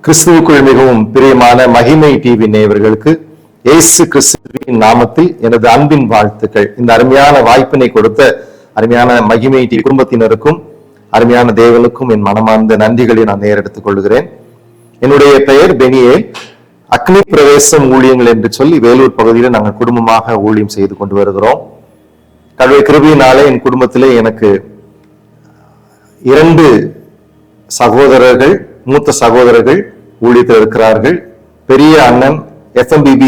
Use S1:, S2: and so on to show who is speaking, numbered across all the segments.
S1: கிறிஸ்துவுக்குள் மிகவும் பிரியமான மகிமை டிவி நேயர்களுக்கு இயேசு கிறிஸ்துவின் நாமத்தில் எனது அன்பின் வாழ்த்துக்கள். இந்த அருமையான வாய்ப்பினை கொடுத்த அருமையான மகிமை டிவி குடும்பத்தினருக்கும் அருமையான தேவனுக்கும் என் மனமார்ந்த நன்றிகளை நான் நேரெடுத்துக் கொள்கிறேன். என்னுடைய பெயர் பெனியேல். அக்னி பிரவேசம் ஊழியங்கள் என்று சொல்லி வேலூர் பகுதியில் நாங்கள் குடும்பமாக ஊழியம் செய்து கொண்டு வருகிறோம். கடவுள் கிருபையினாலே என் குடும்பத்திலே எனக்கு 2 சகோதரர்கள், மூத்த சகோதரர்கள் ஊழியத்தில் இருக்கிறார்கள். பெரிய அண்ணன் FMBB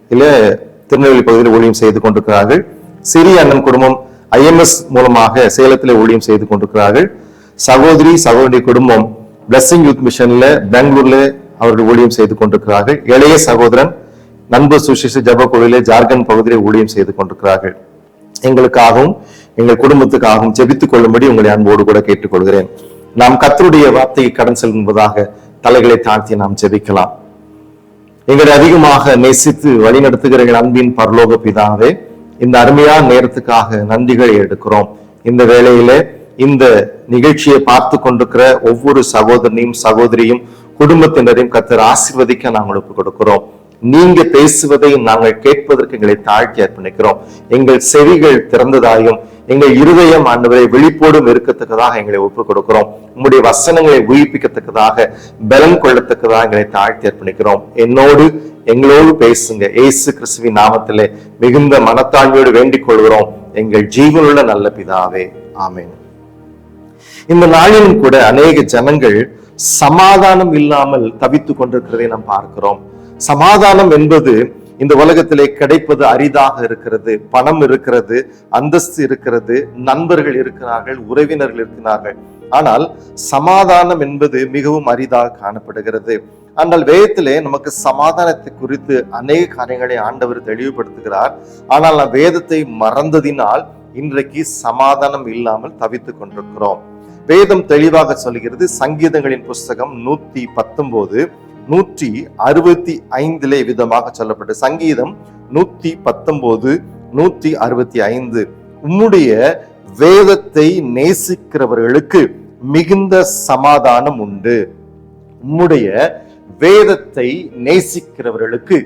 S1: திருநெல்வேலி பகுதியில் ஊழியம் செய்து கொண்டிருக்கிறார்கள். சிறிய அண்ணன் குடும்பம் IMS மூலமாக சேலத்திலே ஊழியம் செய்து கொண்டிருக்கிறார்கள். சகோதரி குடும்பம் பிளஸிங் யூத் மிஷன்ல பெங்களூர்ல அவர்கள் ஊழியம் செய்து கொண்டிருக்கிறார்கள். இளைய சகோதரன் நண்பர் சுவிசேஷ ஜெப குழுவிலே ஜார்க்கண்ட் பகுதியிலே ஊழியம் செய்து கொண்டிருக்கிறார்கள். எங்களுக்காகவும் எங்கள் குடும்பத்துக்காகவும் ஜெபித்துக் கொள்ளும்படி உங்களை அன்போடு கூட கேட்டுக்கொள்கிறேன். நாம் கர்த்தருடைய வார்த்தையை கடன் செல்லும்பதாக தலைகளை தாழ்த்தி நாம் ஜெபிக்கலாம். எங்களை அதிகமாக நேசித்து வழிநடத்துகிற அன்பின் பரலோக பிதாவே, இந்த அருமையான நேரத்துக்காக நன்றிகளை எடுக்கிறோம். இந்த வேளையில இந்த நிகழ்ச்சியை பார்த்து கொண்டிருக்கிற ஒவ்வொரு சகோதரனையும் சகோதரியும் குடும்பத்தினரையும் கர்த்தர் ஆசீர்வதிக்க நாங்கள் ஒப்புக் கொடுக்கிறோம். நீங்க பேசுவதை நாங்கள் கேட்பதற்கு எங்களை தாழ்த்தி அர்ப்பணிக்கிறோம். எங்கள் செவிகள் திறந்ததாயும் எங்கள் இருதயம் ஆண்டவரை விழிப்போடும் இருக்கத்தக்கதாக எங்களை ஒப்புக் கொடுக்கிறோம். உங்களுடைய வசனங்களை உயிர்ப்பிக்கத்தக்கதாக பலன் கொள்ளத்தக்கதாக எங்களை தாழ்த்தி அர்ப்பணிக்கிறோம். எங்களோடு பேசுங்க. இயேசு கிறிஸ்துவின் நாமத்திலே மிகுந்த மனத்தாழ்மையோடு வேண்டிக் கொள்கிறோம் எங்கள் ஜீவனுள்ள நல்ல பிதாவே, ஆமென். இந்த நாளிலும் கூட அநேக ஜனங்கள் சமாதானம் இல்லாமல் தவித்துக் கொண்டிருக்கிறதை நாம் பார்க்கிறோம். சமாதானம் என்பது இந்த உலகத்திலே கிடைப்பது அரிதாக இருக்கிறது. பணம் இருக்கிறது, அந்தஸ்து இருக்கிறது, நண்பர்கள் இருக்கிறார்கள், உறவினர்கள் இருக்கிறார்கள். ஆனால் சமாதானம் என்பது மிகவும் அரிதாக காணப்படுகிறது. ஆனால் வேதத்திலே நமக்கு சமாதானத்தை குறித்து அநேக காரியங்களை ஆண்டவர் தெளிவுபடுத்துகிறார். ஆனால் நாம் வேதத்தை மறந்ததினால் இன்றைக்கு சமாதானம் இல்லாமல் தவித்துக் கொண்டிருக்கிறோம். வேதம் தெளிவாக சொல்கிறது. சங்கீதங்களின் புஸ்தகம் 119 165 விதமாக சொல்லப்பட்ட சங்கீதம் 119 165, உம்முடைய வேதத்தை நேசிக்கிறவர்களுக்கு மிகுந்த சமாதானம் உண்டு. உம்முடைய வேதத்தை நேசிக்கிறவர்களுக்கு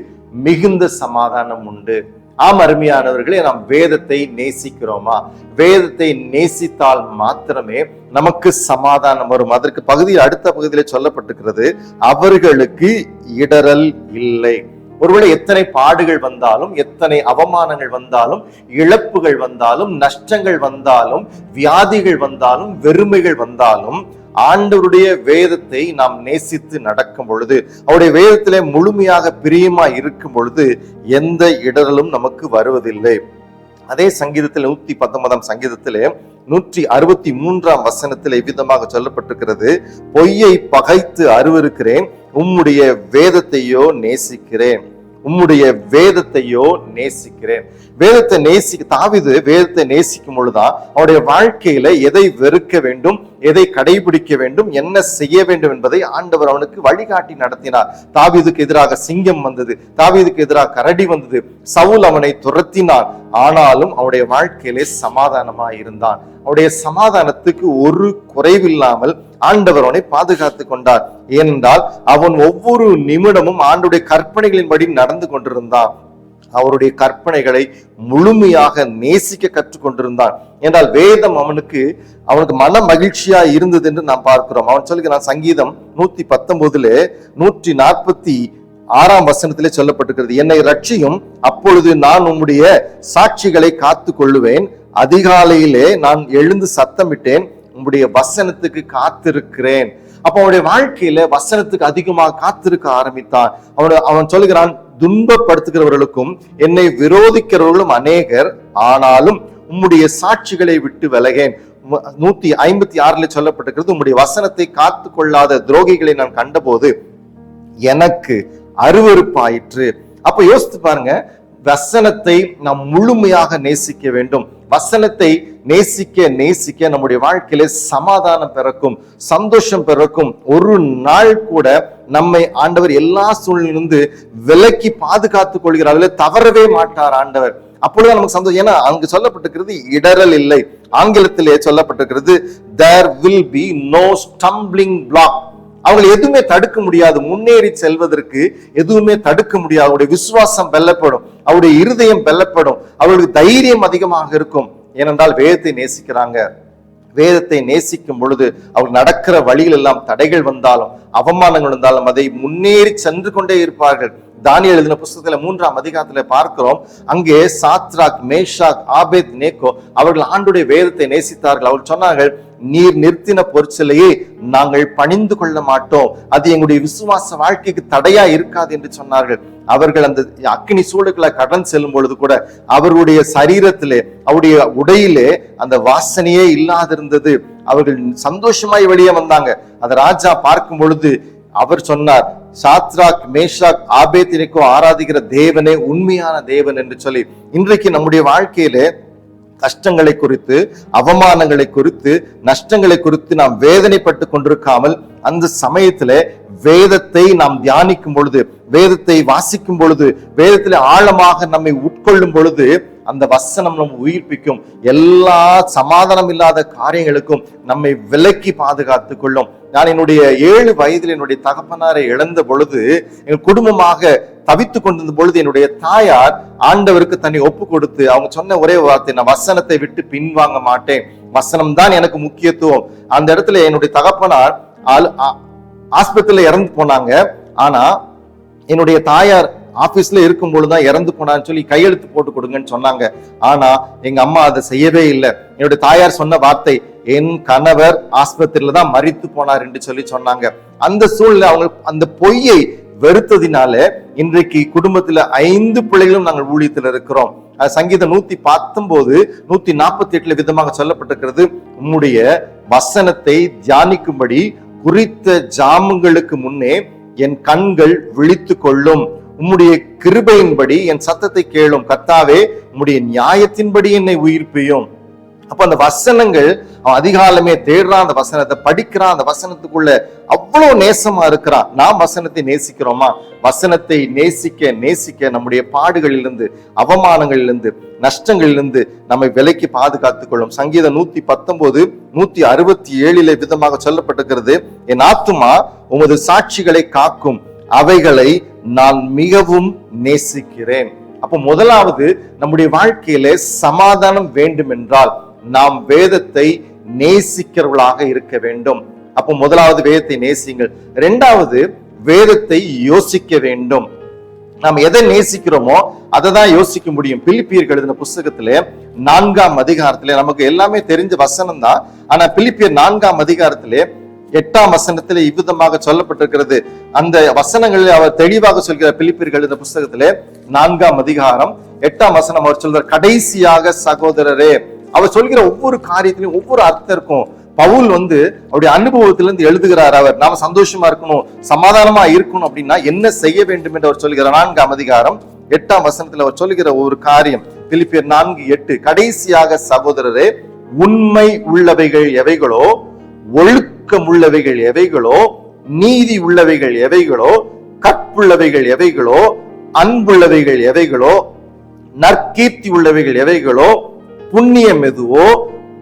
S1: மிகுந்த சமாதானம் உண்டு. ஆம் அருமையானவர்களே, நாம் வேதத்தை நேசிக்கிறோமா? வேதத்தை நேசித்தால் மாத்திரமே நமக்கு சமாதானம் வரும். அதற்கு அடுத்த பகுதியில சொல்லப்பட்டிருக்கிறது, அவர்களுக்கு இடறல் இல்லை. ஒருவேளை எத்தனை பாடுகள் வந்தாலும், எத்தனை அவமானங்கள் வந்தாலும், இழப்புகள் வந்தாலும், நஷ்டங்கள் வந்தாலும், வியாதிகள் வந்தாலும், வெறுமைகள் வந்தாலும், ஆண்டவருடைய வேதத்தை நாம் நேசித்து நடக்கும் பொழுது, அவருடைய வேதத்திலே முழுமையாக பிரியமா இருக்கும் பொழுது எந்த இடரலும் நமக்கு வருவதில்லை. அதே சங்கீதத்தில் 119 சங்கீதத்திலே 163 வசனத்திலே விதமாக சொல்லப்பட்டிருக்கிறது, பொய்யை பகைத்து அருவருக்கிறேன், உம்முடைய வேதத்தையோ நேசிக்கிறேன். உம்முடைய வேதத்தையோ நேசிக்கிறேன். தாவீது வேதத்தை நேசிக்கும் பொழுதுதான் அவருடைய வாழ்க்கையில எதை வெறுக்க வேண்டும், எதை கடைபிடிக்க வேண்டும், என்ன செய்ய வேண்டும் என்பதை ஆண்டவர் அவனுக்கு வழிகாட்டி நடத்தினார். தாவீதுக்கு எதிராக சிங்கம் வந்தது, தாவீதுக்கு எதிராக கரடி வந்தது, சவுல் அவனை துரத்தினான். ஆனாலும் அவனுடைய வாழ்க்கையிலே சமாதானமா இருந்தான். அவருடைய சமாதானத்துக்கு ஒரு குறைவில்லாமல் ஆண்டவர் அவனை பாதுகாத்து கொண்டார். ஏனென்றால் அவன் ஒவ்வொரு நிமிடமும் ஆண்டவருடைய கற்பனைகளின்படி நடந்து கொண்டிருந்தான். அவருடைய கற்பனைகளை முழுமையாக நேசிக்க கற்றுக்கொண்டிருந்தான். என்றால் வேதம் அவனுக்கு மன மகிழ்ச்சியா இருந்தது என்று நாம் பார்க்கிறோம். அவன் சொல்லுகிறான், சங்கீதம் 119 146 வசனத்திலே சொல்லப்பட்டிருக்கிறது, என்னை ரட்சியும், அப்பொழுது நான் உம்முடைய சாட்சிகளை காத்து கொள்ளுவேன். அதிகாலையிலே நான் எழுந்து சத்தமிட்டேன், உம்முடைய வசனத்துக்கு காத்திருக்கிறேன். அப்ப அவனுடைய வாழ்க்கையில வசனத்துக்கு அதிகமாக காத்திருக்க ஆரம்பித்தான். அவன் சொல்லுகிறான், துன்பப்படுத்துகிறவர்களுக்கும் என்னை விரோதிக்கிறவர்களும் அநேகர், ஆனாலும் உம்முடைய சாட்சிகளை விட்டு விலகேன். 156 சொல்லப்பட்டிருக்கிறது, உம்முடைய வசனத்தை காத்து கொள்ளாத துரோகிகளை நான் கண்டபோது எனக்கு அருவருப்பாயிற்று. அப்ப யோசித்து பாருங்க, வசனத்தை நாம் முழுமையாக நேசிக்க வேண்டும். வசனத்தை நேசிக்க நேசிக்க நம்முடைய வாழ்க்கையில சமாதானம் பிறக்கும், சந்தோஷம் பிறக்கும். ஒரு நாள் கூட நம்மை ஆண்டவர் எல்லா சூழ்நிலிருந்து விலக்கி பாதுகாத்துக் கொள்கிறார், தவறவே மாட்டார் ஆண்டவர். அப்பொழுது நமக்கு சந்தோஷம். ஏன்னா அங்கு சொல்லப்பட்டிருக்கிறது இடரல் இல்லை. ஆங்கிலத்திலே சொல்லப்பட்டிருக்கிறது there will be no stumbling block. அவங்களை எதுவுமே தடுக்க முடியாது. முன்னேறி செல்வதற்கு எதுவுமே தடுக்க முடியாது. அவருடைய விசுவாசம் வெல்லப்படும், அவருடைய இருதயம் வெல்லப்படும், அவர்களுக்கு தைரியம் அதிகமாக இருக்கும். ஏனென்றால் வேதத்தை நேசிக்கிறாங்க. வேதத்தை நேசிக்கும் பொழுது அவர் நடக்கிற வழிகள் எல்லாம் தடைகள் வந்தாலும் அவமானங்கள் வந்தாலும் அதை முன்னேறி சென்று கொண்டே இருப்பார்கள். தானியேல் எழுதின புத்தகத்துல 3ஆம் அதிகாரத்துல பார்க்கிறோம். அங்கே சாத்ராக், மேஷாக், ஆபேத் நேகோ அவர்கள் ஆண்டுடைய வேதத்தை நேசித்தார்கள். அவர் சொன்னார்கள், நீர் நிறுத்தின பொருட்சிலையே நாங்கள் பணிந்து கொள்ள மாட்டோம், அது எங்களுடைய விசுவாச வாழ்க்கைக்கு தடையா இருக்காது என்று சொன்னார்கள். அவர்கள் அந்த அக்கினி சூடுகளை கடந்து செல்லும் பொழுது கூட அவர்களுடைய சரீரத்திலே, அவருடைய உடையிலே அந்த வாசனையே இல்லாதிருந்தது. அவர்கள் சந்தோஷமாய் வெளியே வந்தாங்க. அந்த ராஜா பார்க்கும் பொழுது அவர் சொன்னார், சாத்ராக், மேஷாக், ஆபேத்நேகோ ஆராதிக்கிற தேவனே உண்மையான தேவன் என்று சொல்லி. இன்றைக்கு நம்முடைய வாழ்க்கையிலே கஷ்டங்களை குறித்து, அவமானங்களை குறித்து, நஷ்டங்களை குறித்து நாம் வேதனைப்பட்டு கொண்டிருக்காமல் அந்த சமயத்துல வேதத்தை நாம் தியானிக்கும் பொழுது, வேதத்தை வாசிக்கும் பொழுது, வேதத்துல ஆழமாக நம்மை உட்கொள்ளும் பொழுது அந்த வசனம் நம்ம உயிர்ப்பிக்கும். எல்லா சமாதானம் இல்லாத காரியங்களுக்கும் நம்மை விலக்கி பாதுகாத்துக் கொள்ளும். நான் என்னுடைய 7 வயதில் என்னுடைய தகப்பனாரை இழந்த பொழுது, என் குடும்பமாக தவித்து கொண்டிருந்த பொழுது என்னுடைய தாயார் ஆண்டவருக்கு தன்னை ஒப்பு கொடுத்து அவங்க சொன்ன ஒரே வார்த்தை, நான் வசனத்தை விட்டு பின்வாங்க மாட்டேன், வசனம் தான் எனக்கு முக்கியத்துவம். அந்த இடத்துல என்னுடைய தகப்பனார் ஆஸ்பத்திரியில இறந்து போனாங்க. ஆனா என்னுடைய தாயார் ஆபீஸ்ல இருக்கும் பொழுதுதான் இறந்து போனான்னு சொல்லி கையெழுத்து போட்டு கொடுங்கன்னு சொன்னாங்க. ஆனா எங்க அம்மா அதை செய்யவே இல்லை. என்னுடைய தாயார் சொன்ன வார்த்தை, என் கணவர் ஆஸ்பத்திரியில தான் மரித்து போனார் என்று சொல்லி சொன்னாங்க. அந்த சூழ்நிலை அவங்க அந்த பொய்யை வெறுத்ததினால இன்றைக்கு குடும்பத்துல 5 பிள்ளைகளும் நாங்கள் ஊழியத்தில் இருக்கிறோம். சங்கீதம் 119, 148 விதமாக சொல்லப்பட்டிருக்கிறது, உம்முடைய வசனத்தை தியானிக்கும்படி குறித்த ஜாமங்களுக்கு முன்னே என் கண்கள் விழித்து கொள்ளும், உம்முடைய கிருபையின்படி என் சத்தத்தை கேளும், கர்த்தாவே உம்முடைய நியாயத்தின்படி என்னை உயிர்ப்பியும். அப்ப அந்த வசனங்கள் அவன் அதிகாலமே தேடுறான், அந்த வசனத்தை படிக்கிறான், அந்த வசனத்துக்குள்ள அவ்வளவு நேசமா இருக்கிறான். நாம் வசனத்தை நேசிக்கிறோமா? வசனத்தை நேசிக்க நேசிக்க நம்முடைய பாடுகளிலிருந்து, அவமானங்களிலிருந்து, நஷ்டங்களிலிருந்து நம்மை விலைக்கு பாதுகாத்துக் கொள்ளும். சங்கீதம் 119, 167 விதமாக சொல்லப்பட்டிருக்கிறது, என் ஆத்துமா உமது சாட்சிகளை காக்கும், அவைகளை நான் மிகவும் நேசிக்கிறேன். அப்போ முதலாவது நம்முடைய வாழ்க்கையில சமாதானம் வேண்டும் என்றால் நாம் வேதத்தை நேசிக்கிறவர்களாக இருக்க வேண்டும். அப்போ முதலாவது வேதத்தை நேசிங்கள். 2வது வேதத்தை யோசிக்க வேண்டும். நாம் எதை நேசிக்கிறோமோ அதை தான் யோசிக்க முடியும். பிலிப்பியர்கள் எழுதின புஸ்தகத்திலே 4ஆம் அதிகாரத்திலே நமக்கு எல்லாமே தெரிஞ்ச வசனம் தான். ஆனா பிலிப்பியர் 4ஆம் அதிகாரத்திலே 8ஆம் வசனத்திலே இவ்விதமாக சொல்லப்பட்டிருக்கிறது. அந்த வசனங்களில் அவர் தெளிவாக சொல்கிறார். பிலிப்பியர்கள் இந்த புஸ்தகத்திலே 4ஆம் அதிகாரம் 8ஆம் வசனம் அவர் சொல்றார், கடைசியாக சகோதரரே. அவர் சொல்கிற ஒவ்வொரு காரியத்திலும் ஒவ்வொரு அர்த்தம் இருக்கும். பவுல் அவருடைய அனுபவத்திலிருந்து எழுதுகிறார். அவர் நாம சந்தோஷமா இருக்கணும், சமாதானமா இருக்கணும் அப்படின்னா என்ன செய்ய வேண்டும் என்று அவர் சொல்கிறார். 4ஆம் அதிகாரம் 8ஆம் வசனத்தில் அவர் சொல்லுகிற ஒரு காரியம், பிலிப்பியர் 4:8, கடைசியாக சகோதரரே, உண்மை உள்ளவைகள் எவைகளோ, ஒழுக்கம் உள்ளவைகள் எவைகளோ, நீதி உள்ளவைகள் எவைகளோ, கற்புள்ளவைகள் எவைகளோ, அன்புள்ளவைகள் எவைகளோ, நற்கீர்த்தி உள்ளவைகள் எவைகளோ, புண்ணியம் எதுவோ,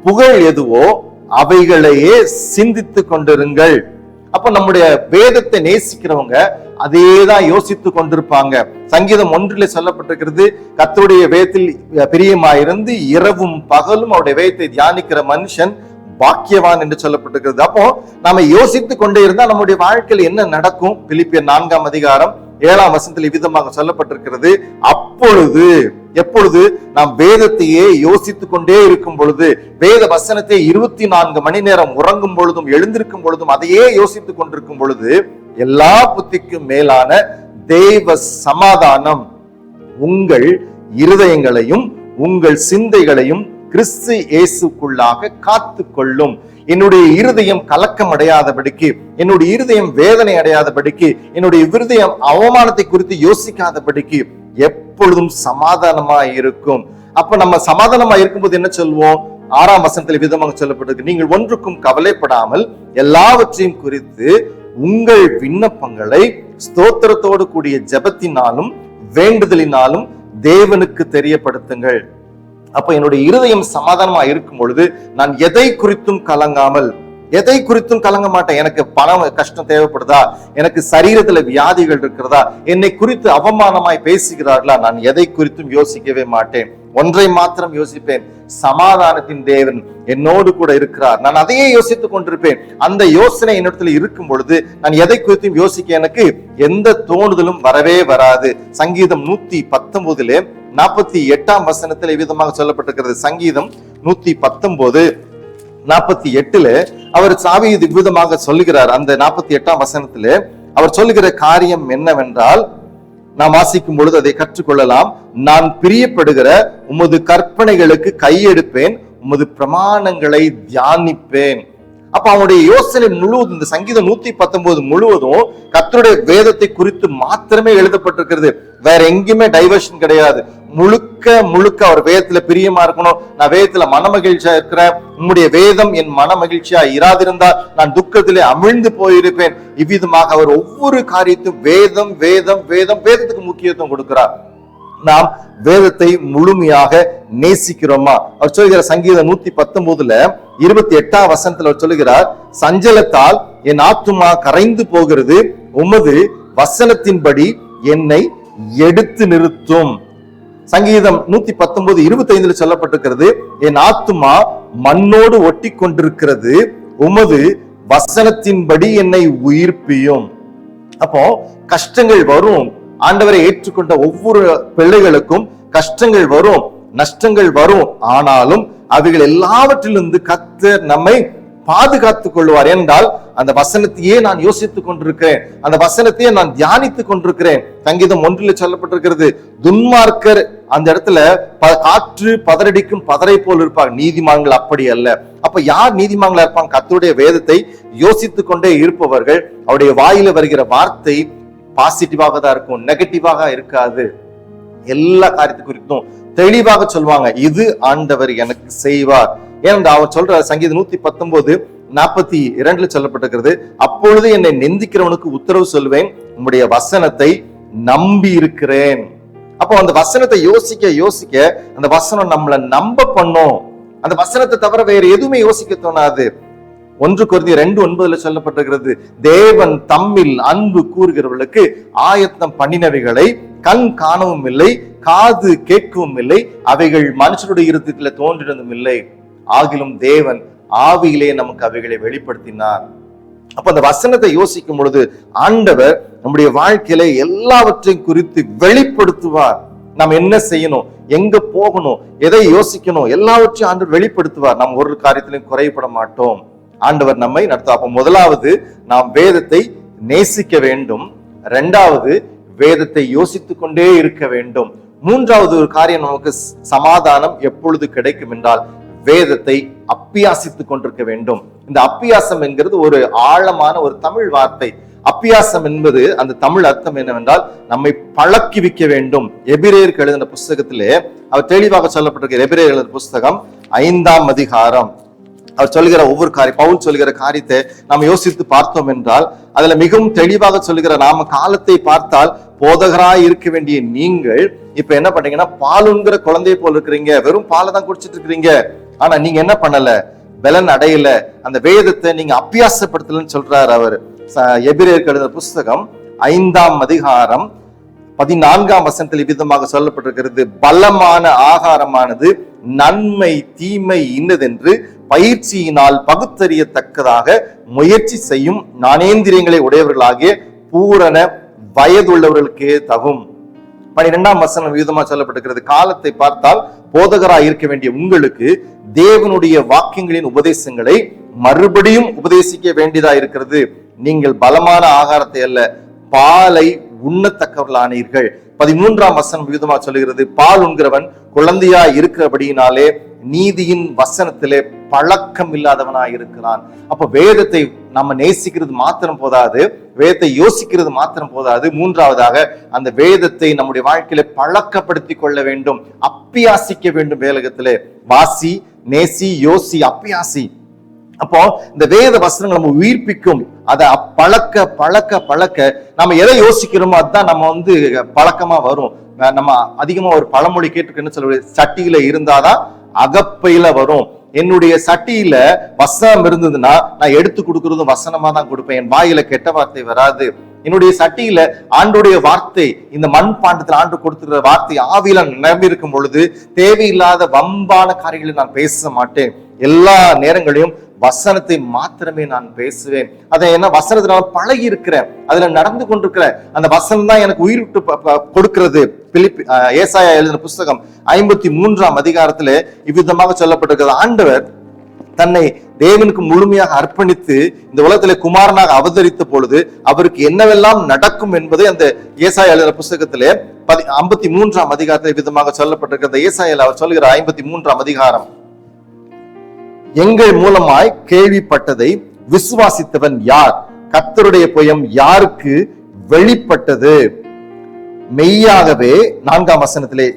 S1: புகழ் எதுவோ, அவைகளையே சிந்தித்து கொண்டிருங்கள். அப்ப நம்முடைய வேதத்தை நேசிக்கிறவங்க அதேதான் யோசித்து கொண்டிருப்பாங்க. சங்கீதம் 1 சொல்லப்பட்டிருக்கிறது, கர்த்தருடைய வேதத்தில் பிரியமாயிருந்து இரவும் பகலும் அவருடைய வேதத்தை தியானிக்கிற மனுஷன் பாக்கியவான் என்று சொல்லப்பட்டிருக்கிறது. அப்போ நாம யோசித்து கொண்டே இருந்தா நம்முடைய வாழ்க்கையில் என்ன நடக்கும்? பிலிப்பியர் 4ஆம் அதிகாரம் 7ஆம் வசனத்தில் இவ்விதமாக சொல்லப்பட்டிருக்கிறது, அப்பொழுது, எப்பொழுது நாம் வேதத்தையே யோசித்துக் கொண்டே இருக்கும் பொழுது, வேத வசனத்தை 24 மணி நேரம் உறங்கும் பொழுதும் எழுந்திருக்கும் பொழுதும் அதையே யோசித்துக் கொண்டிருக்கும் பொழுது, எல்லா புத்திக்கும் மேலான தேவ சமாதானம் உங்கள் இருதயங்களையும் உங்கள் சிந்தைகளையும் கிறிஸ்து இயேசுக்குள்ளாக காத்து கொள்ளும். என்னுடைய இருதயம் கலக்கம் அடையாதபடிக்கு, என்னுடைய இருதயம் வேதனை அடையாதபடிக்கு, என்னுடைய இருதயம் அவமானத்தை குறித்து யோசிக்காதபடிக்கு எப்பொழுதும் சமாதானமா இருக்கும். அப்ப நம்ம சமாதானமா இருக்கும்போது என்ன சொல்வோம்? 6ஆம் வசனத்தில் விதமாக சொல்லப்பட்டிருக்கு, நீங்கள் ஒன்றுக்கும் கவலைப்படாமல் எல்லாவற்றையும் குறித்து உங்கள் விண்ணப்பங்களை ஸ்தோத்திரத்தோடு கூடிய ஜெபத்தினாலும் வேண்டுதலினாலும் தேவனுக்கு தெரியப்படுத்துங்கள். அப்ப என்னுடைய இருதயம் சமாதானமா இருக்கும் பொழுது நான் எதை குறித்தும் கலங்காமல், எதை குறித்தும் கலங்க மாட்டேன். எனக்கு பணம் கஷ்டம் தேவைப்படுதா, எனக்கு சரீரத்துல வியாதிகள் இருக்கிறதா, என்னை குறித்து அவமானமாய் பேசுகிறார்களா, நான் எதை குறித்தும் யோசிக்கவே மாட்டேன். ஒன்றை மாத்திரம் யோசிப்பேன், சமாதானத்தின் தேவன் என்னோடு கூட இருக்கிறார். நான் அதையே யோசித்துக் கொண்டிருப்பேன். அந்த யோசனை என்னிடத்துல இருக்கும் பொழுது நான் எதை குறித்தும் யோசிக்க எனக்கு எந்த தோணுதலும் வரவே வராது. சங்கீதம் 119 48 வசனத்தில் விதமாக சொல்லப்பட்டிருக்கிறது. சங்கீதம் 119:48 அவர் தாவீது விதமாக சொல்லுகிறார். அந்த 48 வசனத்திலே அவர் சொல்லுகிற காரியம் என்னவென்றால், நாம் வாசிக்கும் பொழுது அதை கற்றுக்கொள்ளலாம். நான் பிரியப்படுகிற உமது கற்பனைகளுக்கு கையெடுப்பேன், உமது பிரமாணங்களை தியானிப்பேன். அப்ப அவனுடைய யோசனை முழுவதும், இந்த சங்கீதம் 119 முழுவதும் கர்த்தருடைய வேதத்தை குறித்து மாத்திரமே எழுதப்பட்டிருக்கிறது. வேற எங்கேயுமே டைவர்ஷன் கிடையாது. முழுக்க முழுக்க அவர் வேதத்துல பிரியமா இருக்கணும். நான் வேதத்துல மன மகிழ்ச்சியா இருக்கிறேன், உம்முடைய வேதம் என் மன மகிழ்ச்சியா இராதிருந்தால் நான் துக்கத்திலே அமிழ்ந்து போயிருப்பேன். இவ்விதமாக அவர் ஒவ்வொரு காரியத்தையும் வேதம் வேதம் வேதம் வேதத்துக்கு முக்கியத்துவம் கொடுக்கிறார். நாம் வேதத்தை முழுமையாக நேசிக்கிறோமா? அவர் சொல்லுகிற சங்கீதம் 119:28 வசனத்துல அவர் சொல்லுகிறார், சஞ்சலத்தால் என் ஆத்துமா கரைந்து போகிறது, உமது வசனத்தின்படி என்னை எடுத்து நிறுத்தும். சங்கீதம் 119:25 சொல்லப்பட்டிருக்கிறது, என் ஆத்துமா மண்ணோடு ஒட்டி கொண்டிருக்கிறது, உமது வசனத்தின்படி என்னை உயிர்ப்பியும். அப்போ கஷ்டங்கள் வரும். ஆண்டவரை ஏற்றுக்கொண்ட ஒவ்வொரு பிள்ளைகளுக்கும் கஷ்டங்கள் வரும், நஷ்டங்கள் வரும். ஆனாலும் அவைகள் எல்லாவற்றிலிருந்து கர்த்தர் நம்மை பாதுகாத்துக் கொள்வார். என்றால் அந்த வசனத்தையே நான் யோசித்துக் கொண்டிருக்கிறேன், அந்த வசனத்தையே நான் தியானித்துக் கொண்டிருக்கிறேன். சங்கீதம் 1 சொல்லப்பட்டிருக்கிறது, துன்மார்க்கர் அந்த இடத்துல காற்று பதறடிக்கும் பதரை போல் இருப்பாங்க, நீதிமான்கள் அப்படி அல்ல. அப்ப யார் நீதிமான்களா இருப்பாங்க? கர்த்தருடைய வேதத்தை யோசித்துக் கொண்டே இருப்பவர்கள். அவருடைய வாயில வருகிற வார்த்தை பாசிட்டிவாக தான் இருக்கும், நெகட்டிவாக இருக்காது. எல்லா காரியத்தை குறித்தும் தெளிவாக சொல்வாங்க, இது ஆண்டவர் எனக்கு செய்வார். ஏனென்றால் அவர் சொல்ற சங்கீதம் 119:42 சொல்லப்பட்டிருக்கிறது, அப்பொழுது என்னை நிந்திக்கிறவனுக்கு உத்தரவு சொல்வேன், உம்முடைய வசனத்தை நம்பி இருக்கிறேன். அப்போ அந்த வசனத்தை யோசிக்க யோசிக்க அந்த வசனம் நம்மளை நம்ப பண்ணும். அந்த வசனத்தை தவிர வேற எதுவுமே யோசிக்க தோணாது. 1 கொரிந்தியர் 2:9 சொல்லப்பட்டிருக்கிறது, தேவன் தம்மில் அன்பு கூறுகிறவர்களுக்கு ஆயத்தம் பண்ணினவைகளை கண் காணவும் இல்லை, காது கேட்கவும் இல்லை, அவைகள் மனுஷனுடைய இருதயத்திலே தோன்றினதும் இல்லை, ஆகிலும் தேவன் ஆவியிலே நமக்கு அவைகளை வெளிப்படுத்தினார். அப்ப அந்த வசனத்தை யோசிக்கும் பொழுது ஆண்டவர் நம்முடைய வாழ்க்கையில எல்லாவற்றையும் குறித்து வெளிப்படுத்துவார். நாம் என்ன செய்யணும், எங்க போகணும், எதை யோசிக்கணும், எல்லாவற்றையும் ஆண்டவர் வெளிப்படுத்துவார். நாம் ஒரு காரியத்திலும் குறைபட மாட்டோம். ஆண்டவர் நம்மை நடத்துவார். அப்ப முதலாவது நாம் வேதத்தை நேசிக்க வேண்டும், இரண்டாவது வேதத்தை யோசித்துக் கொண்டே இருக்க வேண்டும், மூன்றாவது ஒரு காரியம் நமக்கு சமாதானம் எப்பொழுது கிடைக்கும் என்றால் வேதத்தை அப்பியாசித்துக் கொண்டிருக்க வேண்டும். இந்த அப்பியாசம் என்கிறது ஒரு ஆழமான ஒரு தமிழ் வார்த்தை. அப்பியாசம் என்பது அந்த தமிழ் அர்த்தம் என்னவென்றால் நம்மை பழக்கி வைக்க வேண்டும். எபிரேயருக்கு எழுதின புஸ்தகத்திலே அவர் தெளிவாக சொல்லப்பட்டிருக்கிற எபிரேயர் எழுதின புஸ்தகம் 5ஆம் அதிகாரம் அவர் சொல்லுகிற ஒவ்வொரு காரியம், பவுல் சொல்லுகிற காரியத்தை நாம் யோசித்து பார்த்தோம் என்றால் அதுல மிகவும் தெளிவாக சொல்லுகிற, நாம காலத்தை பார்த்தால் போதகராய் இருக்க வேண்டிய நீங்கள் இப்ப என்ன பண்றீங்கன்னா பாலுங்கிற குழந்தையை போல இருக்கிறீங்க, வெறும் பாலை தான் குடிச்சிட்டு இருக்கிறீங்க. ஆனா நீங்க என்ன பண்ணல, பலன் அடையல, அந்த வேதத்தை நீங்க அப்பியாசப்படுத்தலன்னு சொல்றாரு அவர். எபிரேயருக்கு எழுதின புஸ்தகம் 5ஆம் அதிகாரம் 14ஆம் வசனத்தில் விதமாக சொல்லப்பட்டிருக்கிறது, பலமான ஆகாரமானது நன்மை தீமை இன்னதென்று பயிற்சியினால் பகுத்தறியத்தக்கதாக முயற்சி செய்யும் ஞானேந்திரியங்களை உடையவர்களாகிய பூரண வயதுள்ளவர்களுக்கே தகும். 12ஆம் வசனம் விதமா சொல்லப்பட்டிருக்கிறது, காலத்தை பார்த்தால் போதகராய் இருக்க வேண்டிய உங்களுக்கு தேவனுடைய வாக்கியங்களின் உபதேசங்களை மறுபடியும் உபதேசிக்க வேண்டியதா இருக்கிறது. நீங்கள் பலமான ஆகாரத்தை அல்ல பாலை உண்ணத்தக்கவர்களானீர்கள். 13ஆம் வசனம் விதமா சொல்லுகிறது, பால் உண்கிறவன் குழந்தையா இருக்கிறபடியினாலே நீதியின் வசனத்திலே பழக்கம் இல்லாதவனாய் இருக்கிறான். அப்ப வேதத்தை நம்ம நேசிக்கிறது மாத்திரம் போதாது, வேதத்தை யோசிக்கிறது மாத்திரம் போதாது, மூன்றாவதாக அந்த வேதத்தை நம்முடைய வாழ்க்கையில பழக்கப்படுத்திக் கொள்ள வேண்டும், அப்பியாசிக்க வேண்டும். வேலகத்திலே வாசி, நேசி, யோசி, அப்பியாசி. அப்போ இந்த வேத வசனங்கள் நம்ம உயிர்ப்பிக்கும். அதை பழக்க பழக்க பழக்க நம்ம எதை யோசிக்கிறோமோ அதுதான் நம்ம பழக்கமா வரும். நம்ம அதிகமா ஒரு பழமொழி கேட்டுக்கு என்ன சொல்ல, சட்டியில இருந்தாதான் அகப்பையில வரும். என்னுடைய சட்டியில வசனம் இருந்ததுன்னா நான் எடுத்து கொடுக்கறதும் வசனமா தான் கொடுப்பேன். என் வாயில கெட்ட வார்த்தை வராது. என்னுடைய சட்டியில ஆண்டுடைய வார்த்தை, இந்த மண் பாண்டத்தில் ஆண்டு கொடுத்துக்கிற வார்த்தை ஆவியில நிரம்பி இருக்கும் பொழுது தேவையில்லாத வம்பான காரியங்களை நான் பேச மாட்டேன். எல்லா நேரங்களையும் வசனத்தை மாத்திரமே நான் பேசுவேன். அதை என்ன வசனத்தினால பழகி இருக்கிறேன், அதுல நடந்து கொண்டிருக்கிற அந்த வசனம் தான் எனக்கு உயிர் விட்டு கொடுக்கிறது. ஏசாயா எழுதின புஸ்தகம் 53ஆம் அதிகாரத்துல இவ்விதமாக சொல்லப்பட்டிருக்கிறது. ஆண்டவர் தன்னை தேவனுக்கு முழுமையாக அர்ப்பணித்து இந்த உலகத்திலே குமாரனாக அவதரித்த பொழுது அவருக்கு என்னவெல்லாம் நடக்கும் என்பதை அந்த ஏசாயா எழுதின புஸ்தகத்திலே 53ஆம் அதிகாரத்தில் விதமாக சொல்லப்பட்டிருக்கிறது. ஏசாயால அவர் சொல்கிறார், 53ஆம் அதிகாரம், எங்கள் மூலமாய் கேள்விப்பட்டதை விசுவாசித்தவன் யார்? கர்த்தருடைய புயம் யாருக்கு வெளிப்பட்டது? மெய்யாகவே 4ஆம் வசனத்திலே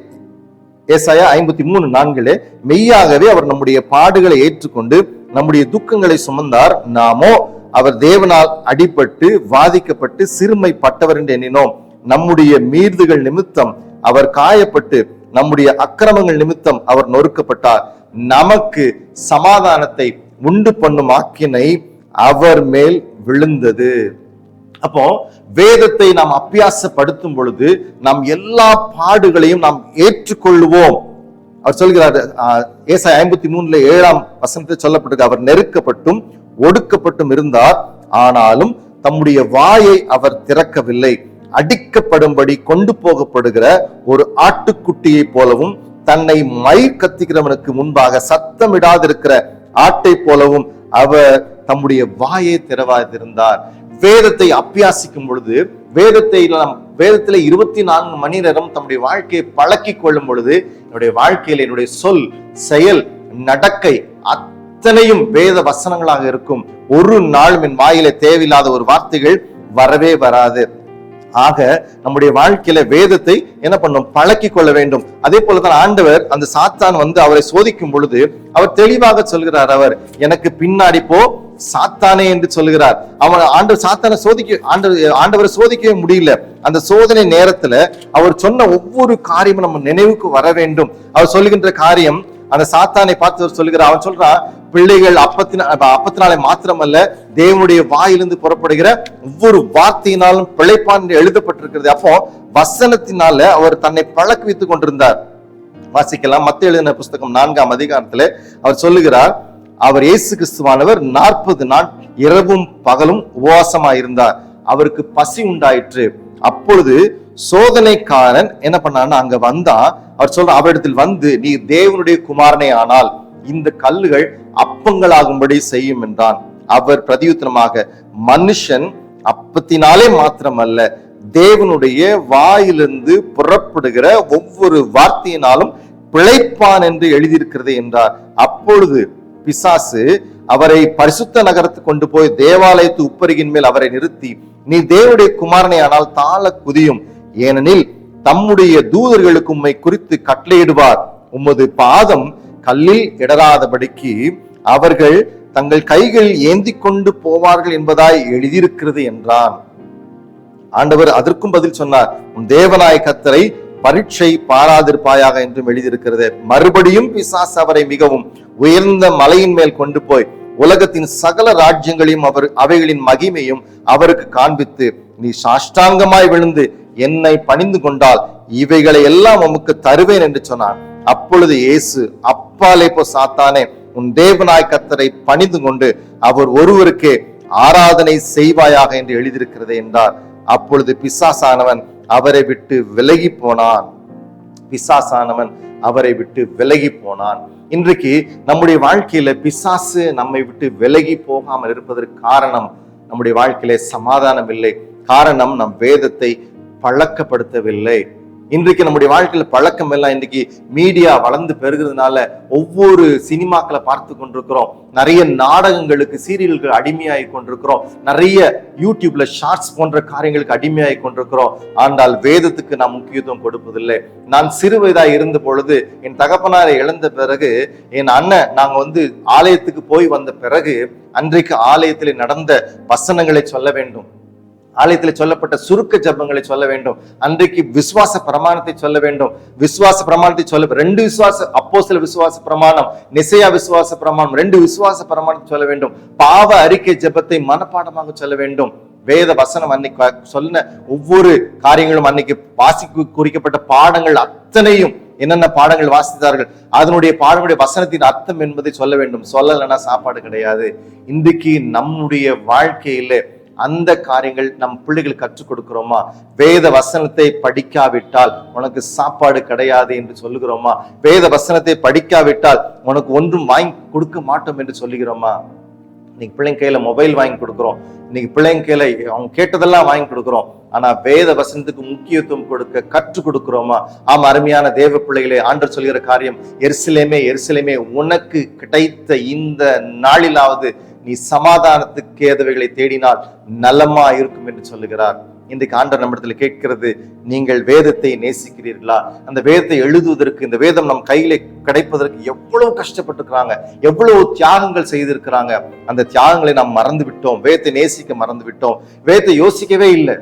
S1: ஏசாயா 53:4 மெய்யாகவே அவர் நம்முடைய பாடுகளை ஏற்றுக்கொண்டு நம்முடைய துக்கங்களை சுமந்தார், நாமோ அவர் தேவனால் அடிபட்டு வாதிக்கப்பட்டு சிறுமைப்பட்டவர் என்று எண்ணினோம். நம்முடைய மீறுதல்கள் நிமித்தம் அவர் காயப்பட்டு நம்முடைய அக்கிரமங்கள் நிமித்தம் அவர் நொறுக்கப்பட்டார். நமக்கு சமாதானத்தை உண்டு பண்ணும் ஆக்கினை அவர் மேல் விழுந்தது. அப்போ வேதத்தை நாம் அபியாசப்படுத்தும் பொழுது நாம் எல்லா பாடுகளையும் நாம் ஏற்றுக்கொள்வோம். அவர் சொல்கிறார், ஏசாயா 53:7 வசனத்தில் சொல்லப்பட்டிருக்கு, அவர் நெருக்கப்பட்டும் ஒடுக்கப்பட்டும் இருந்தார், ஆனாலும் தம்முடைய வாயை அவர் திறக்கவில்லை. அடிக்கப்படும்படி கொண்டு போகப்படுகிற ஒரு ஆட்டுக்குட்டியை போலவும் தன்னை மயிர் கத்திக்கிறவனுக்கு முன்பாக சத்தமிடாதிருக்கிற ஆட்டை போலவும் அவர் தம்முடைய வாயை திறவாதிருந்தார். வேதத்தை அபியாசிக்கும் பொழுது வேதத்திலே 24 மணி நேரம் தம்முடைய வாழ்க்கையை பழக்கி கொள்ளும் பொழுது என்னுடைய வாழ்க்கையில் என்னுடைய சொல், செயல், நடக்கை அத்தனையும் வேத வசனங்களாக இருக்கும். ஒரு நாள் என் வாயில தேவையில்லாத ஒரு வார்த்தைகள் வரவே வராது. ஆக நம்முடைய வாழ்க்கையில வேதத்தை என்ன பண்ணும், பழக்கி கொள்ள வேண்டும். அதே போலதான் ஆண்டவர் அந்த சாத்தான் அவரை சோதிக்கும் பொழுது அவர் தெளிவாக சொல்கிறார், அவர் எனக்கு பின்னாடி போ சாத்தானே என்று சொல்கிறார். ஆண்டவர் சாத்தானை ஆண்டவரை சோதிக்கவே முடியல. அந்த சோதனை நேரத்துல அவர் சொன்ன ஒவ்வொரு காரியமும் நம்ம நினைவுக்கு வர வேண்டும். அவர் சொல்லுகின்ற காரியம், அந்த சாத்தானை பார்த்து சொல்லுகிறார், அவன் சொல்றான், பிள்ளைகள் அப்பத்தினாலே மாத்திரமல்ல தேவனுடைய வாயிலிருந்து புறப்படுகிற ஒவ்வொரு வார்த்தையினாலும் பிழைப்பான் என்று எழுதப்பட்டிருக்கிறது. அப்போ வசனத்தினால அவர் தன்னை பழக்க வைத்துக் கொண்டிருந்தார். வாசிக்கலாம், மத்தேயு எழுதின புஸ்தகம் 4ஆம் அதிகாரத்துல அவர் சொல்லுகிறார், அவர் இயேசு கிறிஸ்துவானவர் 40 நாள் இரவும் பகலும் உபவாசமாயிருந்தார். அவருக்கு பசி உண்டாயிற்று. அப்பொழுது சோதனைக்காரன் என்ன பண்ணான்னு அங்க வந்தா, அவர் சொல்ற, அவரிடத்தில் வந்து, நீ தேவனுடைய குமாரனே ஆனால் இந்த கல்லுகள் அப்பங்களாகும்படி செய்யும் என்றான். அவர் பிரதியுத்தரமாக, மனுஷன் அப்பத்தினாலே மாத்திரமல்ல தேவனுடைய வாயிலிருந்து புறப்படுகிற ஒவ்வொரு வார்த்தையினாலும் பிழைப்பான் என்று எழுதியிருக்கிறது என்றார். அப்பொழுது பிசாசு அவரை பரிசுத்த நகரத்துக்கு கொண்டு போய் தேவாலயத்து உப்பருகின் மேல் அவரை நிறுத்தி, நீ தேவனுடைய குமாரனே ஆனால் தாழ குதியும், ஏனெனில் தம்முடைய தூதர்களுக்கு உம்மை குறித்து கட்டளையிடுவார், உமது பாதம் கல்லில் இடராதபடிக்கு அவர்கள் தங்கள் கைகளில் ஏந்தி கொண்டு போவார்கள் என்பதாய் எழுதியிருக்கிறது என்றான். ஆண்டவர் அதற்கும் பதில் சொன்னார், உன் தேவனாய கர்த்தரை பரீட்சை பாராதிருப்பாயாக என்றும் எழுதியிருக்கிறது. மறுபடியும் பிசாசு அவரை மிகவும் உயர்ந்த மலையின் மேல் கொண்டு போய் உலகத்தின் சகல ராஜ்யங்களையும் அவைகளின் மகிமையும் அவருக்கு காண்பித்து, நீ சாஷ்டாங்கமாய் விழுந்து என்னை பணிந்து கொண்டால் இவைகளை எல்லாம் உமக்கு தருவேன் என்று சொன்னார். அப்பொழுது இயேசு, அப்பாலே போ சாத்தானே, உன் தேவனாய் கர்த்தரை பணிந்து கொண்டு அவர் ஒருவருக்கே ஆராதனை செய்வாயாக என்று எழுதியிருக்கிறது என்றார். அப்பொழுது பிசாசானவன் அவரை விட்டு விலகி போனான். பிசாசானவன் அவரை விட்டு விலகி போனான். இன்றைக்கு நம்முடைய வாழ்க்கையில பிசாசு நம்மை விட்டு விலகி போகாமல் இருப்பதற்கு காரணம், நம்முடைய வாழ்க்கையில சமாதானம் இல்லை. காரணம், நம் வேதத்தை பழக்கப்படுத்தவில்லை. இன்றைக்கு நம்முடைய வாழ்க்கையில பழக்கம் எல்லாம் இன்றைக்கு மீடியா வளர்ந்து பெருகிறதுனால ஒவ்வொரு சினிமாக்களை பார்த்து கொண்டிருக்கிறோம், நிறைய நாடகங்களுக்கு, சீரியல்கள் அடிமையாகி கொண்டிருக்கிறோம், நிறைய யூடியூப்ல ஷார்ட்ஸ் போன்ற காரியங்களுக்கு அடிமையாகி கொண்டிருக்கிறோம். ஆனால் வேதத்துக்கு நாம் முக்கியத்துவம் கொடுப்பதில்லை. நான் சிறு வயதாக இருந்த பொழுது என் தகப்பனாரை இழந்த பிறகு என் அண்ணன் நாங்க ஆலயத்துக்கு போய் வந்த பிறகு அன்றைக்கு ஆலயத்தில் நடந்த வசனங்களை சொல்ல வேண்டும். ஆலயத்தில் சொல்லப்பட்ட சுருக்க ஜபங்களை சொல்ல வேண்டும். அன்றைக்கு விசுவாச பிரமாணத்தை சொல்ல வேண்டும். விசுவாச பிரமாணத்தை சொல்ல 2 விசுவாச அப்போஸ்தல விசுவாச பிரமாணம், நெசையா விசுவாச பிரமாணம், 2 விசுவாச பிரமாணத்தை சொல்ல வேண்டும். பாவ அறிக்கை ஜபத்தை மனப்பாடமாக சொல்ல வேண்டும். வேத வசனம் அன்னைக்கு சொன்ன ஒவ்வொரு காரியங்களும், அன்னைக்கு வாசிக்கு குறிக்கப்பட்ட பாடங்கள் அத்தனையும் என்னென்ன பாடங்கள் வாசித்தார்கள், அதனுடைய பாடங்களுடைய வசனத்தின் அர்த்தம் என்பதை சொல்ல வேண்டும். சொல்லலைன்னா சாப்பாடு கிடையாது. இன்றைக்கு நம்முடைய வாழ்க்கையில அந்த காரியங்கள் நம் பிள்ளைகள் கற்றுக் கொடுக்கிறோமா? வேத வசனத்தை படிக்காவிட்டால் உனக்கு சாப்பாடு கிடையாது என்று சொல்லுகிறோமா? வேத வசனத்தை படிக்காவிட்டால் உனக்கு ஒன்றும் வாங்கி கொடுக்க மாட்டோம் என்று சொல்லுகிறோமா? இன்னைக்கு பிள்ளைங்க கையில மொபைல் வாங்கி கொடுக்குறோம், இன்னைக்கு பிள்ளைங்க கையில அவங்க கேட்டதெல்லாம் வாங்கி கொடுக்குறோம். ஆனா வேத வசனத்துக்கு முக்கியத்துவம் கொடுக்க கற்றுக் கொடுக்கிறோமா? ஆமா, அருமையான தேவ பிள்ளைகளே, ஆண்டவர் சொல்கிற காரியம், எருசலேமே எருசலேமே, உனக்கு கிடைத்த இந்த நாளிலாவது நீ சமாதானத்துக்கு ஏதவைகளை தேடினால் நலமா இருக்கும் என்று சொல்லுகிறார். இன்றைக்கு ஆண்டவர் நம்மிடத்துல கேட்கிறது, நீங்கள் வேதத்தை நேசிக்கிறீர்களா? அந்த வேதத்தை எழுதுவதற்கு, இந்த வேதம் நம் கையில கிடைப்பதற்கு எவ்வளவு கஷ்டப்பட்டிருக்கிறாங்க, எவ்வளவு தியாகங்கள் செய்திருக்கிறாங்க. அந்த தியாகங்களை நாம் மறந்து விட்டோம். வேதத்தை நேசிக்க மறந்து விட்டோம். வேதத்தை யோசிக்கவே இல்லை.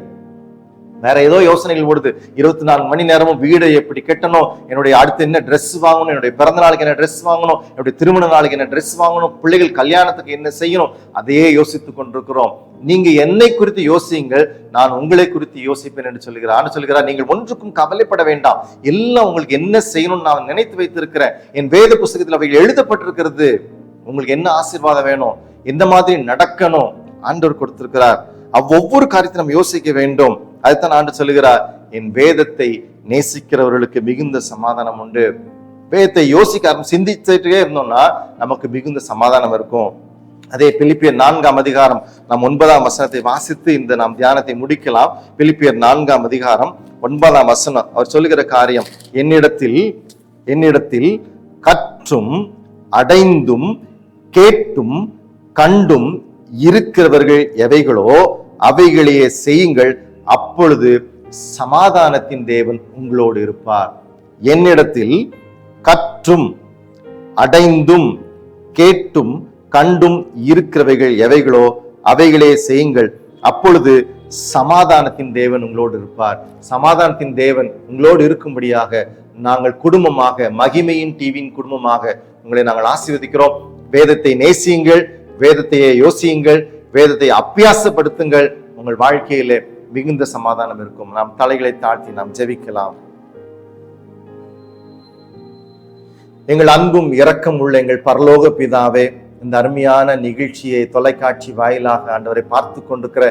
S1: வேற ஏதோ யோசனைகள் ஓடுது. 24 மணி நேரமும் வீடை எப்படி கட்டணும், என்னுடைய அடுத்து என்ன ட்ரெஸ் வாங்கணும், என்னுடைய பிறந்த நாளுக்கு என்ன ட்ரெஸ் வாங்கணும், என்னுடைய திருமண நாளுக்கு என்ன ட்ரெஸ் வாங்கணும், பிள்ளைகள் கல்யாணத்துக்கு என்ன செய்யணும், அதையே யோசித்துக் கொண்டிருக்கிறோம். நீங்க என்னை குறித்து யோசியுங்கள், நான் உங்களை குறித்து யோசிப்பேன் என்று சொல்லுகிறார். நீங்கள் ஒன்றுக்கும் கவலைப்பட வேண்டாம், எல்லாம் உங்களுக்கு என்ன செய்யணும்னு நான் நினைத்து வைத்திருக்கிறேன். என் வேத புஸ்தகத்தில் அவைகள் எழுதப்பட்டிருக்கிறது. உங்களுக்கு என்ன ஆசீர்வாதம் வேணும், எந்த மாதிரி நடக்கணும் ஆண்டவர் கொடுத்திருக்கிறார். ஒவ்வொரு காரியத்தை நம்ம யோசிக்க வேண்டும். அதுதான் ஆண்டவர் சொல்லுகிறார், என் வேதத்தை நேசிக்கிறவர்களுக்கு மிகுந்த சமாதானம் உண்டு. வேதத்தை யோசிக்க சிந்திச்சுட்டே இருந்தோம்னா நமக்கு மிகுந்த சமாதானம் இருக்கும். அதே பிலிப்பியர் 4ஆம் அதிகாரம் நாம் 9ஆம் வசனத்தை வாசித்து இந்த நாம் தியானத்தை முடிக்கலாம். பிலிப்பியர் 4ஆம் அதிகாரம் 9ஆம் வசனம் அவர் சொல்லுகிற காரியம், என்னிடத்தில் கற்றும் அடைந்தும் கேட்டும் கண்டும் இருக்கிறவர்கள் எவைகளோ அவைகளையே செய்யுங்கள், அப்பொழுது சமாதானத்தின் தேவன் உங்களோடு இருப்பார். என்னிடத்தில் கற்றும் அடைந்தும் கேட்டும் கண்டும் இருக்கிறவைகள் எவைகளோ அவைகளே செய்யுங்கள், அப்பொழுது சமாதானத்தின் தேவன் உங்களோடு இருப்பார். சமாதானத்தின் தேவன் உங்களோடு இருக்கும்படியாக நாங்கள் குடும்பமாக, மகிமையின் டிவியின் குடும்பமாக உங்களை நாங்கள் ஆசீர்வதிக்கிறோம். வேதத்தை நேசியுங்கள், வேதத்தையே யோசியுங்கள், வேதத்தை அபியாசப்படுத்துங்கள். உங்கள் வாழ்க்கையில மிகுந்த சமாதானம் இருக்கும். நாம் தலைகளை தாழ்த்தி நாம் ஜெபிக்கலாம். எங்கள் அன்பும் இரக்கம் உள்ள எங்கள் பரலோக பிதாவே, இந்த அருமையான நிகழ்ச்சியை தொலைக்காட்சி வாயிலாக ஆண்டவரை பார்த்து கொண்டிருக்கிற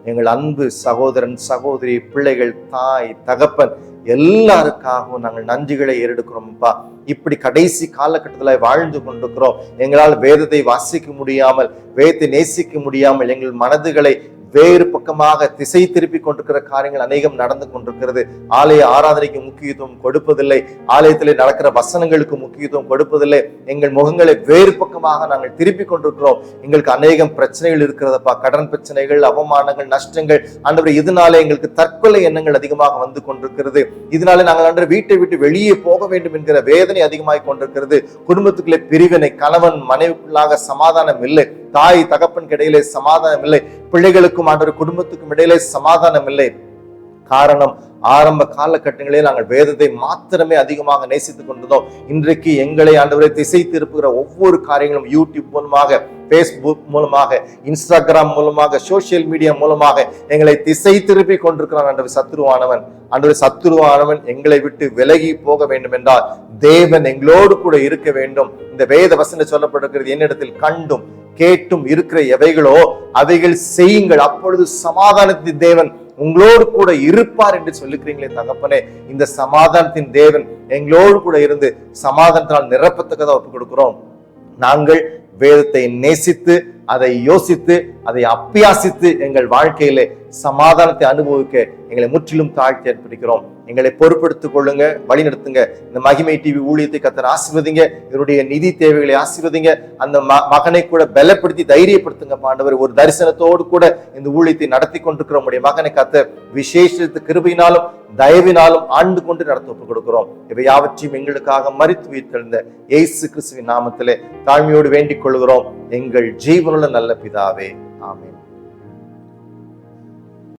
S1: எங்கள் அன்பு சகோதரன் சகோதரி, பிள்ளைகள், தாய், தகப்பன் எல்லாருக்காகவும் நாங்கள் நன்றிகளை ஏறெடுக்கிறோம்ப்பா. இப்படி கடைசி காலகட்டத்தில் வாழ்ந்து கொண்டிருக்கிறோம். எங்களால் வேதத்தை வாசிக்க முடியாமல், வேதத்தை நேசிக்க முடியாமல் எங்கள் மனதுகளை வேறு பக்கமாக திசை திருப்பி கொண்டிருக்கிற காரியங்கள் அநேகம் நடந்து கொண்டிருக்கிறது. ஆலய ஆராதனைக்கு முக்கியத்துவம் கொடுப்பதில்லை, ஆலயத்திலே நடக்கிற வசனங்களுக்கு முக்கியத்துவம் கொடுப்பதில்லை. எங்கள் முகங்களை வேறு பக்கமாக நாங்கள் திருப்பி கொண்டிருக்கிறோம். எங்களுக்கு அநேகம் பிரச்சனைகள் இருக்கிறதப்பா, கடன் பிரச்சனைகள், அவமானங்கள், நஷ்டங்கள். ஆண்டவரே, இதனாலே எங்களுக்கு தற்கொலை எண்ணங்கள் அதிகமாக வந்து கொண்டிருக்கிறது. இதனாலே நாங்கள் ஆண்டவரே வீட்டை விட்டு வெளியே போக வேண்டும் என்கிற வேதனை அதிகமாக கொண்டிருக்கிறது. குடும்பத்துக்குள்ளே பிரிவினை, கணவன் மனைவிக்குள்ளாக சமாதானம் இல்லை, தாய் தகப்பனுக்கு இடையிலே சமாதானம் இல்லை, பிள்ளைகளுக்கும் ஆண்டவர் குடும்பத்துக்கும் இடையிலே சமாதானம் இல்லை. காரணம், ஆரம்ப காலகட்டங்களில் நாங்கள் வேதத்தை மாத்திரமே அதிகமாக நேசித்துக் கொண்டதோம். இன்றைக்கு எங்களை ஆண்டவரை திசை திருப்புகிற ஒவ்வொரு காரியங்களும் யூடியூப் மூலமாக, பேஸ்புக் மூலமாக, இன்ஸ்டாகிராம் மூலமாக, சோசியல் மீடியா மூலமாக எங்களை திசை திருப்பி கொண்டிருக்கிறான். ஆண்டவர் சத்துருவானவன் எங்களை விட்டு விலகி போக வேண்டும் என்றால் தேவன் எங்களோடு கூட இருக்க வேண்டும். இந்த வேத வசனம் சொல்லப்பட்டிருக்கிறது, என்னிடத்தில் கண்டும் கேட்டும் இருக்கிற எவைகளோ அவைகள் செய்யுங்கள், அப்பொழுது சமாதானத்தின் தேவன் உங்களோடு கூட இருப்பார் என்று சொல்லிக்கிறீங்களே தகப்பனே. இந்த சமாதானத்தின் தேவன் எங்களோடு கூட இருந்து சமாதானத்தினால் நிரப்பத்தக்கதாக ஒப்புக் கொடுக்கிறோம். நாங்கள் வேதத்தை நேசித்து, அதை யோசித்து, அதை அப்பியாசித்து எங்கள் வாழ்க்கையிலே சமாதானத்தை அனுபவிக்க எங்களை முற்றிலும் தாழ்த்தி ஏற்படுகிறோம். எங்களை பொறுப்படுத்திக் கொள்ளுங்க, வழி நடத்துங்க. இந்த மகிமை டிவி ஊழியத்தை கர்த்தர் ஆசீர்வதிங்க, இவருடைய நிதி தேவைகளை ஆசீர்வதிங்க. அந்த மகனை கூட பலப்படுத்தி தைரியப்படுத்துங்க ஆண்டவர். ஒரு தரிசனத்தோடு கூட இந்த ஊழியத்தை நடத்தி கொண்டிருக்கிற உடைய மகனை கர்த்தர் விசேஷித்த கிருபையினாலும் தயவினாலும் ஆண்டு கொண்டு நடத்த ஒப்புக் கொடுக்கிறோம். இவை யாவற்றையும் எங்களுக்காக மரித்து உயிர்த்தெழுந்த இயேசு கிறிஸ்துவின் நாமத்திலே தாழ்மையோடு வேண்டிக் கொள்கிறோம், எங்கள் ஜீவனுள்ள நல்ல பிதாவே, ஆமென்.